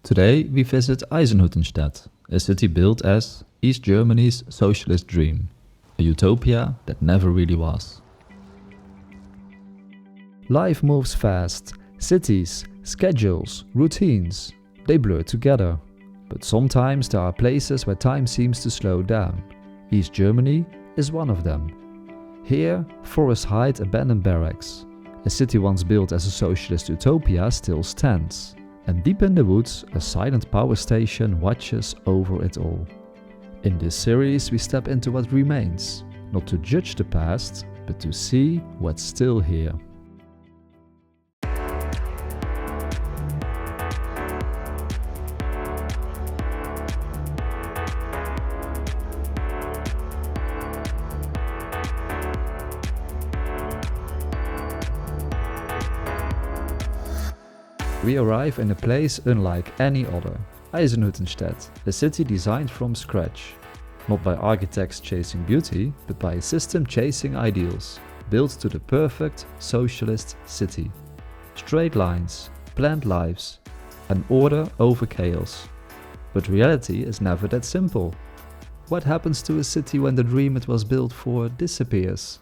Today we visit Eisenhüttenstadt, a city built as East Germany's socialist dream, a utopia that never really was. Life moves fast. Cities, schedules, routines, they blur together. But sometimes there are places where time seems to slow down. East Germany is one of them. Here, Forest Heights abandoned barracks. A city once built as a socialist utopia still stands. And deep in the woods, a silent power station watches over it all. In this series we step into what remains, not to judge the past, but to see what's still here. We arrive in a place unlike any other, Eisenhüttenstadt, a city designed from scratch. Not by architects chasing beauty, but by a system chasing ideals, built to the perfect socialist city. Straight lines, planned lives, and order over chaos. But reality is never that simple. What happens to a city when the dream it was built for disappears?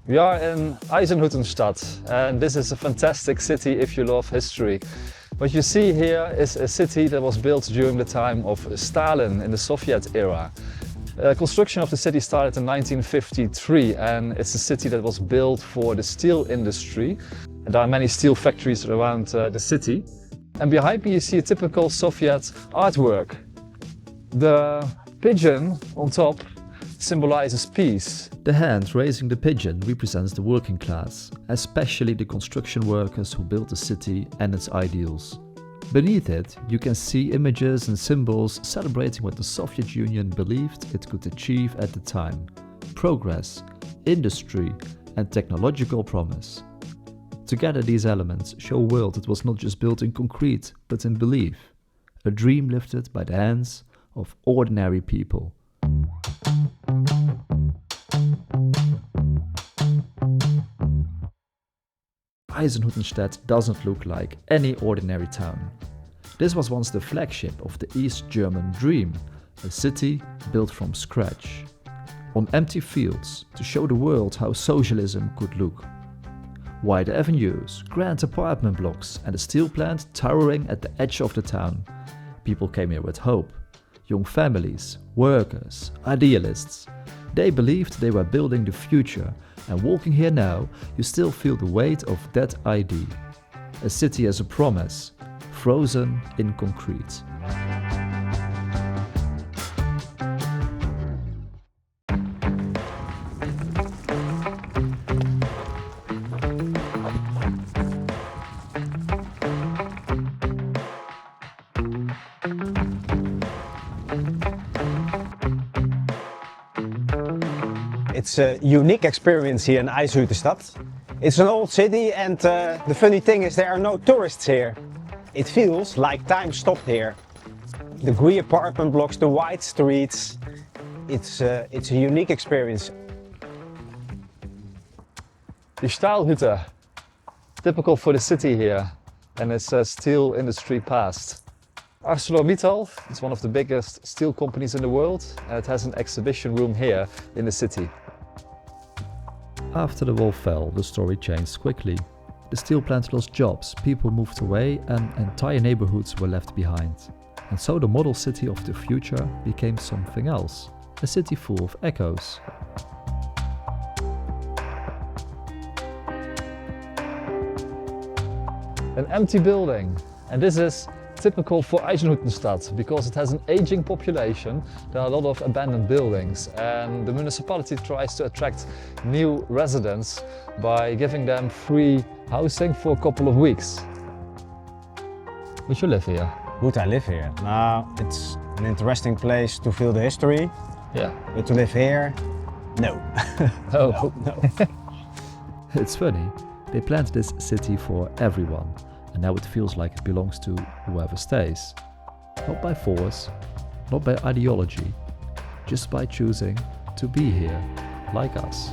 We are in Eisenhüttenstadt, and this is a fantastic city if you love history. What you see here is a city that was built during the time of Stalin in the Soviet era. Construction of the city started in 1953, and it's a city that was built for the steel industry. There are many steel factories around the city. And behind me you see a typical Soviet artwork. The pigeon on top symbolizes peace. The hand raising the pigeon represents the working class, especially the construction workers who built the city and its ideals. Beneath it, you can see images and symbols celebrating what the Soviet Union believed it could achieve at the time: progress, industry, and technological promise. Together these elements show a world that was not just built in concrete, but in belief, a dream lifted by the hands of ordinary people. Eisenhüttenstadt doesn't look like any ordinary town. This was once the flagship of the East German dream, a city built from scratch. On empty fields to show the world how socialism could look. Wide avenues, grand apartment blocks and a steel plant towering at the edge of the town. People came here with hope. Young families, workers, idealists. They believed they were building the future, and walking here now, you still feel the weight of that idea. A city as a promise, frozen in concrete. It's a unique experience here in Eisenhüttenstadt. It's an old city, and the funny thing is there are no tourists here. It feels like time stopped here. The green apartment blocks, the wide streets. It's a unique experience. The Stahlhütte, typical for the city here, and its steel industry past. ArcelorMittal is one of the biggest steel companies in the world, and it has an exhibition room here in the city. After the wall fell, the story changed quickly. The steel plant lost jobs, people moved away, and entire neighborhoods were left behind. And so the model city of the future became something else, a city full of echoes. An empty building, and this is typical for Eisenhüttenstadt because it has an aging population. There are a lot of abandoned buildings, and the municipality tries to attract new residents by giving them free housing for a couple of weeks. Would you live here? Would I live here? Now, it's an interesting place to feel the history. Yeah. But to live here? No. Oh. No. It's funny, they planned this city for everyone. And now it feels like it belongs to whoever stays. Not by force, not by ideology, just by choosing to be here, like us.